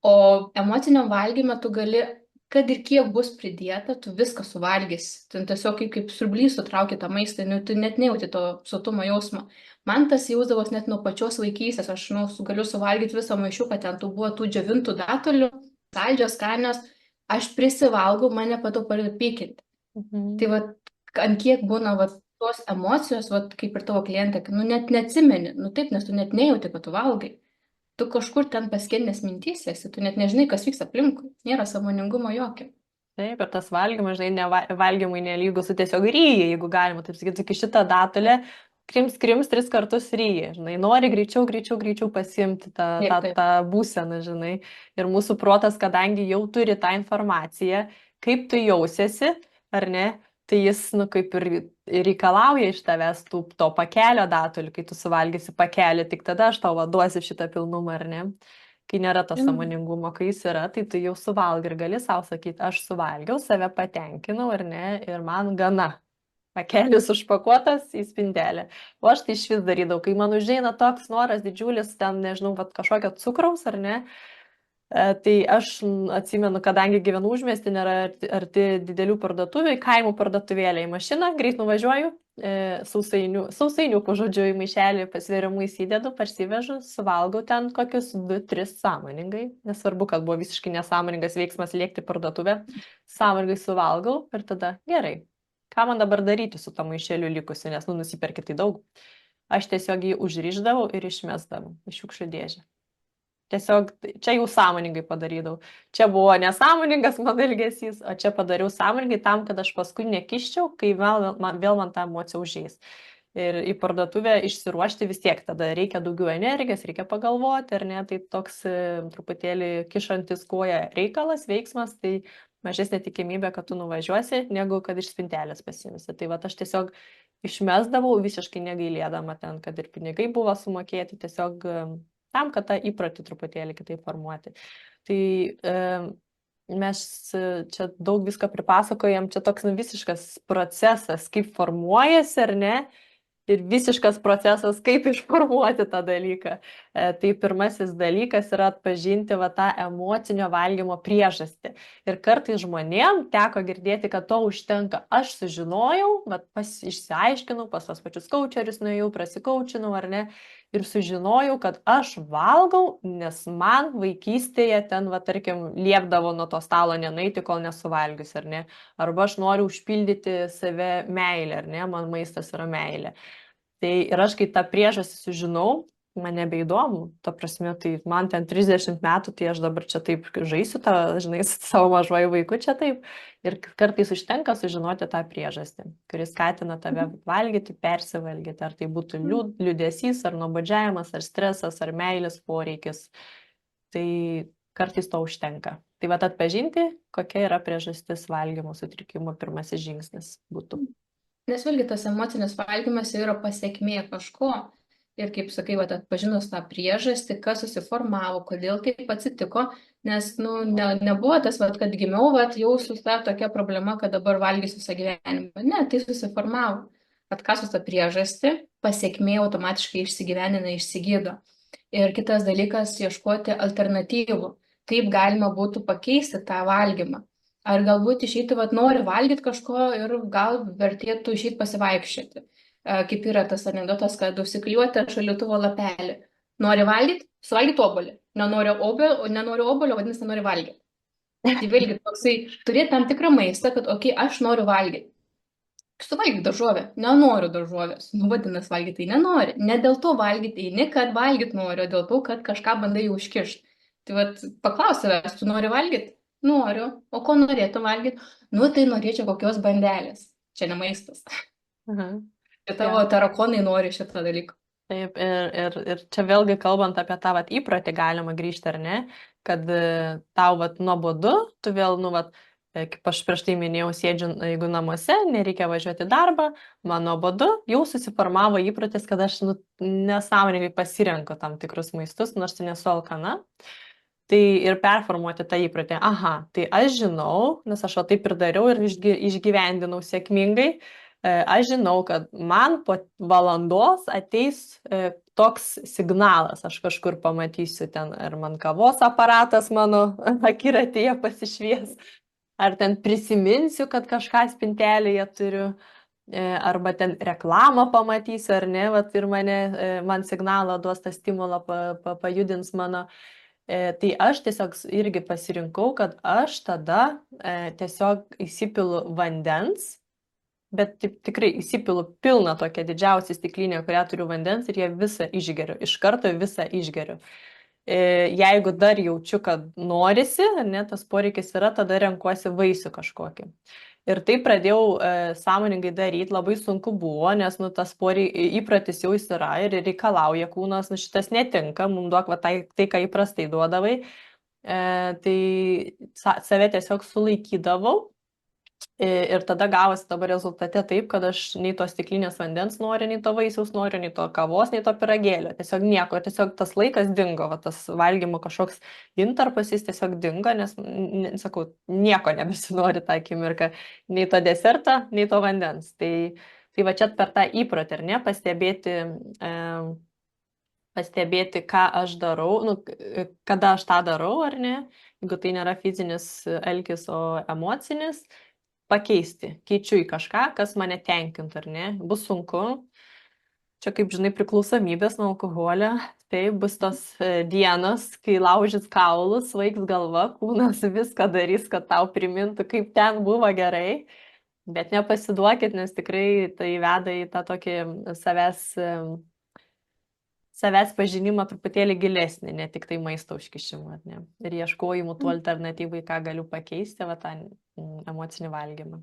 O emociniam valgyme tu gali, kad ir kiek bus pridėta, tu viską suvalgysi. Tu tiesiog kaip siurblys sutrauki tą maistą, nu, tu net nejauti to sotumo jausmo. Man tas jausdavos net nuo pačios vaikystės. Aš galiu suvalgyti visą maišiuką, ten tų buvo tų džiovintų datulių, saldžios, skanios. Aš prisivalgau, mane patau pradeda pykinti. Tai va, ant kiek būna va, tos emocijos, va, kaip ir tavo klientė, nu net neatsimeni, nu taip, nes tu net nejauti, kad tu valgai. Tu kažkur ten paskendęs mintys esi, tu net nežinai, kas vyksta aplinkui, nėra sąmoningumo jokio. Taip, ir tas valgymas, žinai, valgymui nelygus su tiesiog ryji, jeigu galima, taip sakyti, iki šitą datulę krims 3 kartus ryji, žinai, nori greičiau pasimti tą būseną, žinai. Ir mūsų protas, kadangi jau turi tą informaciją, kaip tu jausiesi, ar ne, tai jis, nu, kaip ir reikalauja iš tavęs to pakelio datulių, kai tu suvalgysi pakelį, tik tada aš tau duosiu šitą pilnumą, ar ne. Kai nėra to sąmoningumo, kai jis yra, tai tu jau suvalgai ir gali savo sakyti, aš suvalgiau, save patenkinau ar ne, ir man gana. Pakelis užpakuotas į spintelę. O aš tai iš vis darydavau, kai man užeina toks noras didžiulis, ten, nežinau, kažkokio cukraus ar ne, tai aš atsimenu, kadangi gyvenu užmiestį, nėra arti didelių parduotuvių, kaimų parduotuvėlė į mašiną, greit nuvažiuoju, sausainių žodžiu į maišelį pasvėrimų įsidedu, parsivežu, suvalgau ten kokius 2-3 sąmoningai, nesvarbu, kad buvo visiškai nesąmoningas veiksmas lėkti parduotuvę, sąmoningai suvalgau ir tada gerai, ką man dabar daryti su to maišeliu likusiu, nes nusiperki tai daug, aš tiesiog jį užrišdavau ir išmesdavau į šiukšlių dėžę. Tiesiog čia jau sąmoningai padarydavau. Čia buvo nesąmoningas mano elgesys, o čia padariau sąmoningai tam, kad aš paskui nekiščiau, kai vėl man tą emociją užeis. Ir į parduotuvę išsiruošti vis tiek, tada reikia daugiau energijos, reikia pagalvoti, ar ne, tai toks truputėlį kišantis koją reikalas, veiksmas, tai mažesnė tikimybė, kad tu nuvažiuosi, negu kad iš spintelės pasimsi. Tai va aš tiesiog išmesdavau visiškai negailėdama ten, kad ir pinigai buvo sumokėti, tiesiog tam, kad tą įprotį truputėlį kitaip formuoti. Tai mes čia daug visko pripasakojam, čia toks visiškas procesas, kaip formuojasi ar ne, ir visiškas procesas, kaip išformuoti tą dalyką. Tai pirmasis dalykas yra atpažinti va tą emocinio valgymo priežastį. Ir kartais žmonėm teko girdėti, kad to užtenka. Aš sužinojau, išsiaiškinau, pas tos pačius kaučerius nuėjau, prasikaučinau ar ne, ir sužinojau, kad aš valgau, nes man vaikystėje ten, va, tarkim, liepdavo nuo to stalo nenueiti, kol nesuvalgius, ar ne. Arba aš noriu užpildyti save meilę, ar ne, man maistas yra meilė. Tai ir aš, kai tą priežastį sužinau, man nebeįdomu, ta prasme, tai man ten 30 metų, tai aš dabar čia taip žaisiu, tą, žinai, su savo mažuoju vaiku čia taip. Ir kartais užtenka sužinoti tą priežastį, kuris skatina tave valgyti, persivalgyti, ar tai būtų liūdesys, ar nuobodžiavimas, ar stresas, ar meilės poreikis. Tai kartais to užtenka. Tai va atpažinti, kokia yra priežastis valgymo sutrikimo, pirmasis žingsnis būtų. Nes vėlgi tas emocinis valgymas jau yra pasiekmė kažko. Ir kaip sakai, atpažinus tą priežastį, kas susiformavo, kodėl taip atsitiko, nes nebuvo tas, kad gimiau, jau su ta tokia problema, kad dabar valgysiu visą gyvenimą. Ne, tai susiformavo. Atkasus tą priežastį, pasiekmė automatiškai išsigyvenina, išsigydo. Ir kitas dalykas, ieškoti alternatyvų, kaip galima būtų pakeisti tą valgymą. Ar galbūt išeiti, nori valgyti kažko ir gal vertėtų išeiti pasivaikščioti. Kaip yra tas anekdotas, kad užsiklijuoti šaldytuvo lapelį. Nori valgyti, suvalgyti obuolį. Nenori obuolio, vadinasi, nenori valgyti. Tai vėlgi toksai, turėti tam tikrą maistą, kad, aš noriu valgyti. Suvalgyk daržovę, nenoriu daržovės. Vadinasi, valgyti tai nenori. Ne dėl to valgyti eini, kad valgyti noriu, o dėl to, kad kažką bandai užkišti. Tai paklaus savęs, tu nori valgyti? Noriu. O ko norėtum valgyti? Tai norėčiau kokios bandelės. Čia ne maistas. Ir tavo tarakonai nori šitą dalyką. Taip, ir čia vėlgi kalbant apie tą įprotį galima grįžti, ar ne, kad tau nuobodu, tu vėl, kaip aš prieš tai minėjau, sėdžiu, jeigu namuose, nereikia važiuoti į darbą, man nuobodu, jau susiformavo įprotis, kad aš nesąmoningai pasirenku tam tikrus maistus, nors nesu alkana. Tai ir performuoti tą įprotį. Aha, tai aš žinau, nes aš taip ir dariau ir išgyvendinau sėkmingai. Aš žinau, kad man po valandos ateis toks signalas, aš kažkur pamatysiu ten, ar man kavos aparatas mano akiratyje pasišvies, ar ten prisiminsiu, kad kažką spintelėje turiu, arba ten reklamą pamatysiu, ar ne, ir man signalą duos, tą stimulą pajudins mano. Tai aš tiesiog irgi pasirinkau, kad aš tada tiesiog įsipilu vandens, bet tikrai įsipilu pilną tokią didžiausią stiklinę, kurią turiu vandens ir ją visą išgeriu, iš karto visą išgeriu. Jeigu dar jaučiu, kad norisi, ne, tas poreikis yra, tada renkuosi vaisių kažkokį. Ir tai pradėjau sąmoningai daryti, labai sunku buvo, nes tas įpratis jau jis yra ir reikalauja kūnas, šitas netinka, mums duok tai, ką įprastai duodavai. Tai save tiesiog sulaikydavau. Ir tada gavosi dabar rezultate taip, kad aš nei to stiklinės vandens noriu, nei to vaisiaus noriu, nei to kavos, nei to pyragėlio. Tiesiog nieko, tiesiog tas laikas dingo, tas valgymo kažkoks intarpas jis tiesiog dingo, nes, sakau, nieko nebesinori tą akimirką, nei to desertą, nei to vandens. Tai va čia per tą įprotį, ar ne, pastebėti, ką aš darau, kada aš tą darau, ar ne, jeigu tai nėra fizinis alkis, o emocinis, pakeisti, keičiu į kažką, kas mane tenkintų, ar ne, bus sunku. Čia, kaip žinai, priklausomybės nuo alkoholio, tai bus tos dienos, kai laužys kaulus, svaigs galva, kūnas viską darys, kad tau primintų, kaip ten buvo gerai, bet nepasiduokit, nes tikrai tai veda į tą tokį savęs pažinimą truputėlį gilesnį, ne tik tai maisto užkišimą, ar ne? Ir ieškojimų tų alternatyvų, ką galiu pakeisti, tą emocinį valgymą.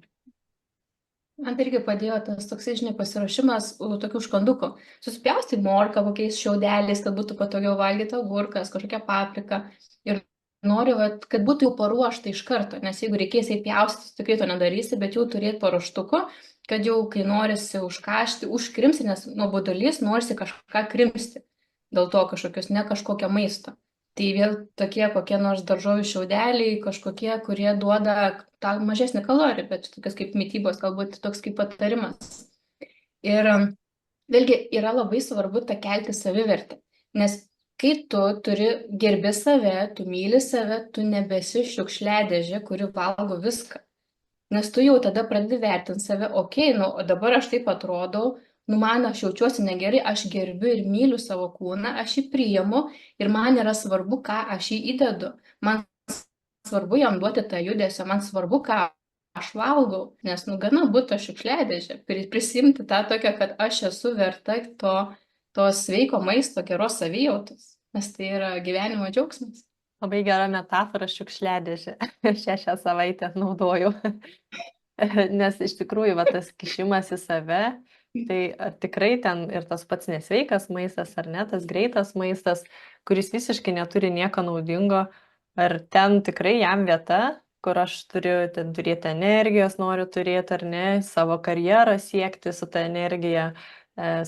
Man tai irgi padėjo tas toksai, žinai, pasiruošimas tokių užkandukų. Susipjausti morką kokiais šiaudeliais, kad būtų patogiau valgyti, agurkas, kažkokia paprika. Ir noriu, kad būtų jau paruošta iš karto, nes jeigu reikės įpjausti, tikrai to nedarysi, bet jau turėti paruoštuko, kad jau kai norisi užkąsti, užkrimsti, nes nuobodulys norisi kažką krimsti, dėl to ne kažkokio maisto. Tai vėl tokie kokie nors daržovių šiaudeliai, kažkokie, kurie duoda tą mažesnį kalorijų, bet tokias kaip mitybos, galbūt toks kaip patarimas. Ir Vėlgi yra labai svarbu tą kelti savivertę, nes kai tu gerbi save, tu myli save, tu nebesi šiukšliadėžė, kuri valgo viską. Nes tu jau tada pradedi vertinti save, okei, nu, o dabar aš taip atrodau, nu, man aš jaučiuosi negerai, aš gerbiu ir myliu savo kūną, aš jį priimu ir man yra svarbu, ką aš jį įdedu. Man svarbu jam duoti tą judesio, man svarbu, ką aš valgau, nes, nu, gana būtų šiukšliadėžė, prisimti tą tokią, kad aš esu verta to sveiko maisto, geros savijautos, nes tai yra gyvenimo džiaugsmas. Labai gera metafora šiukšliadėžė. Šią savaitę naudoju. Nes iš tikrųjų, va, tas kišimas į save, tai ar tikrai ten ir tas pats nesveikas maistas, ar ne, tas greitas maistas, kuris visiškai neturi nieko naudingo, ar ten tikrai jam vieta, kur aš turiu ten turėti energijos, noriu turėti, ar ne, savo karjerą siekti su ta energija,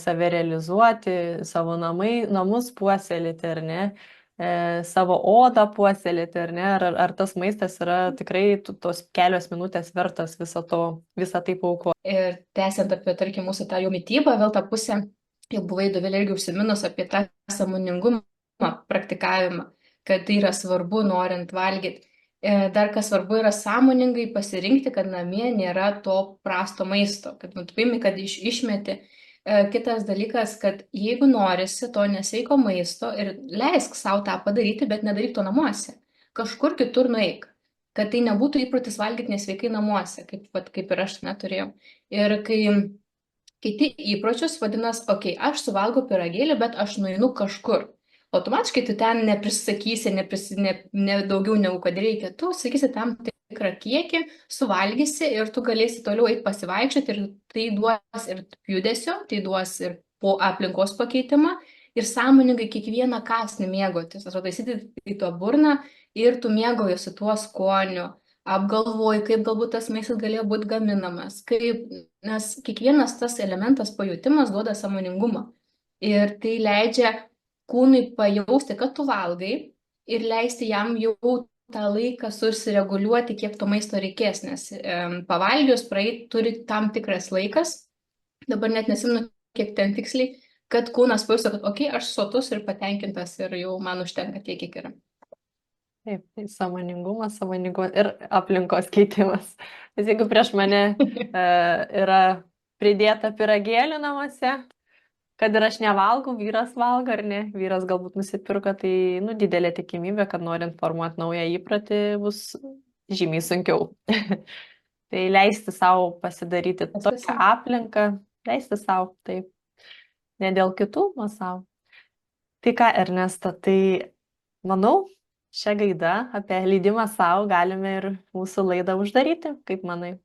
save realizuoti, savo namus puoselėti, ar ne, savo odą puoselėti, ar ne, ar tas maistas yra tikrai tos kelios minutės vertas visą tai paaukoti. Ir tęsiant apie, tarkim, mūsų tą jau mitybą, vėl tą pusę, jau buvai Dovilė irgi užsiminus apie tą sąmoningumą praktikavimą, kad tai yra svarbu norint valgyti. Dar kas svarbu yra sąmoningai pasirinkti, kad namie nėra to prasto maisto, kad nutupimi, kad išmeti. Kitas dalykas, kad jeigu norisi to nesveiko maisto ir leisk savo tą padaryti, bet nedaryk to namuose. Kažkur kitur nueik, kad tai nebūtų įprotis valgyti nesveikai namuose, kaip ir aš neturėjau. Ir kai kiti įpročius vadinasi, okei, aš suvalgau pyragėlį, bet aš nueinu kažkur. Automatiškai tu ten neprisakysi, ne daugiau negu kad reikia. Tu sakysi tam tikrą kiekį, suvalgysi ir tu galėsi toliau eiti pasivaikščioti ir tai duos ir judesio, tai duos ir po aplinkos pakeitimą ir sąmoningai kiekvieną kąsnį mėgautis. Atrodo, įsidėti į to burną ir tu mėgaujiesi tuo skoniu, apgalvoji, kaip galbūt tas maistas galėjo būti gaminamas, nes kiekvienas tas elementas pajutimas duoda sąmoningumą ir tai leidžia kūnui pajausti, kad tu valgai ir leisti jam jau tą laiką susireguliuoti, kiek to maisto reikės, nes pavalgius turi tam tikras laikas, dabar net nesimenu, kiek ten tiksliai, kad kūnas pajustų, kad okei, aš sotus ir patenkintas ir jau man užtenka tiek, kiek yra. Taip, tai sąmoningumas ir aplinkos keitimas. Nes jeigu prieš mane yra pridėta pyragėlių namuose, kad ir aš nevalgau, vyras valgo ar ne, vyras galbūt nusipirko, tai didelė tikimybė, kad norint formuoti naują įprotį bus žymiai sunkiau. Tai leisti savo pasidaryti tokią aplinką, leisti savo, taip, ne dėl kitų, o savo. Tai ką, Ernesta, tai manau, šią gaidą apie leidimą savo galime ir mūsų laidą uždaryti, kaip manai?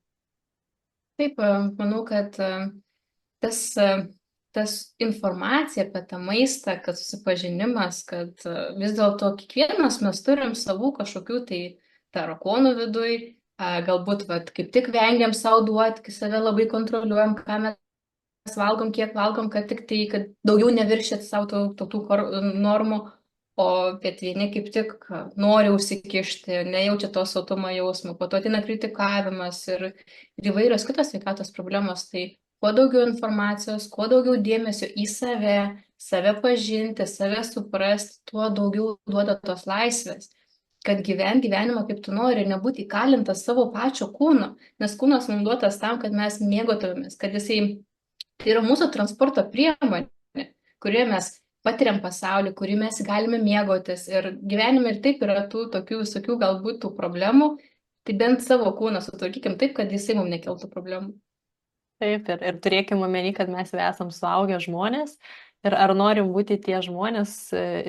Taip, manau, kad tas informacija apie tą maistą, kad susipažinimas, kad vis dėlto kiekvienas mes turim savų kažkokių tai tarakonų viduj, galbūt kaip tik vengiam savo duoti, kai save labai kontroliuojam, ką mes valgom, kiek valgom, kad tik tai, kad daugiau neviršėt savo tų normų, bet vieni kaip tik nori užsikišti, nejaučia to sotumo jausmo, po to ateina kritikavimas ir įvairios kitos sveikatos problemos, tai kuo daugiau informacijos, kuo daugiau dėmesio į save pažinti, save suprasti, tuo daugiau duoda tos laisvės, kad gyvenimą kaip tu nori ir nebūti įkalintas savo pačio kūno, nes kūnas mums duotas tam, kad mes mėgautumėmės, kad tai yra mūsų transporto priemonė, kurioje mes patiriam pasaulį, kurį mes galime mėgautis ir gyvenime ir taip yra tų tokių visokių galbūt tų problemų, tai bent savo kūną sutvarkykim taip, kad jisai mums nekeltų problemų. Taip, ir turėkime omeny, kad mes esam suaugę žmonės ir ar norim būti tie žmonės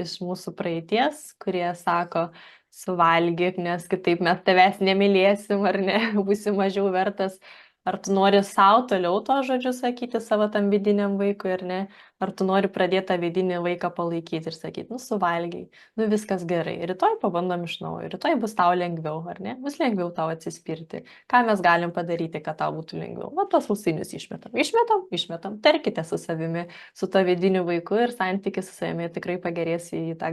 iš mūsų praeities, kurie sako, suvalgyk, nes kitaip mes tavęs nemylėsim ar ne, būsi mažiau vertas. Ar tu nori savo toliau to žodžiu sakyti savo tam vidiniam vaikui, ar ne? Ar tu nori pradėti tą vidinį vaiką palaikyti ir sakyti, suvalgiai, viskas gerai, rytoj pabandom iš naujo, rytoj bus tau lengviau, ar ne? Bus lengviau tau atsispirti. Ką mes galim padaryti, kad tau būtų lengviau? Va, tos sausainius išmetam, tarkite su savimi, su to vidiniu vaiku ir santykis su savimi tikrai pagerės į tą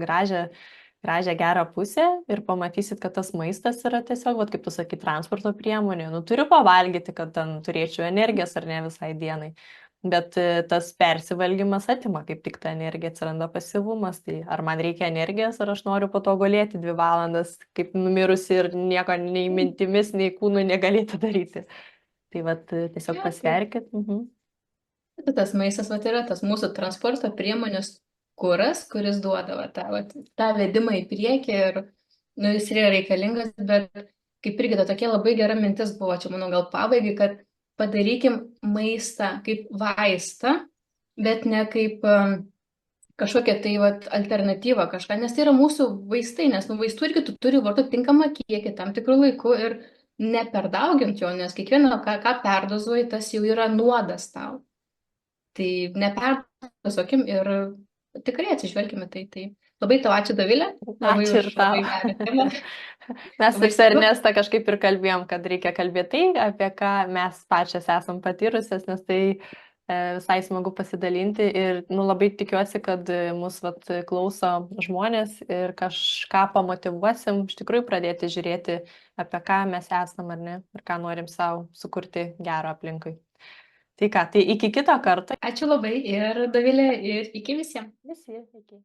gražią gerą pusę ir pamatysit, kad tas maistas yra tiesiog, kaip tu sakai, transporto priemonė. Turiu pavalgyti, kad ten turėčiau energijos ar ne visai dienai. Bet tas persivalgymas atima kaip tik tą energiją, atsiranda pasyvumas. Tai ar man reikia energijos, ar aš noriu po to gulėti 2 valandas, kaip numirusi ir nieko nei mintimis, nei kūnui negalėti daryti. Tai vat tiesiog Jo, tai pasverkit. Mhm. tas maistas vat yra tas mūsų transporto priemonės kuras, kuris duoda tą vedimą į priekį ir nu, jis yra reikalingas, bet kaip irgi ta tokia labai gera mintis buvo, čia manau gal pabaigai, kad padarykim maistą kaip vaistą, bet ne kaip kažkokią tai vat, alternatyvą kažką, nes tai yra mūsų vaistai, nes nu, vaistų irgi tu turi vartoti tinkamą kiekį tam tikrų laikų ir neperdauginti jo, nes kiekvieną, ką perdozuoji, tas jau yra nuodas tau. Tai neperdozuokim ir tikrai atsižvelgime tai. Tai labai tau ačiū, Dovilė, labai Ačiū ir už tau. labai gerą temą, Mes labai ir su smagu. Ernesta kažkaip ir kalbėjom, kad reikia kalbėti tai, apie ką mes pačias esam patyrusios, nes tai visai smagu pasidalinti ir nu, labai tikiuosi, kad mus vat, klauso žmonės ir kažką pamotivuosim iš tikrųjų pradėti žiūrėti, apie ką mes esam ar ne, ir ką norim savo sukurti gero aplinkui. Tai ką, tai iki kito karto. Ačiū labai ir Dovilė ir iki visiems. Visi, iki.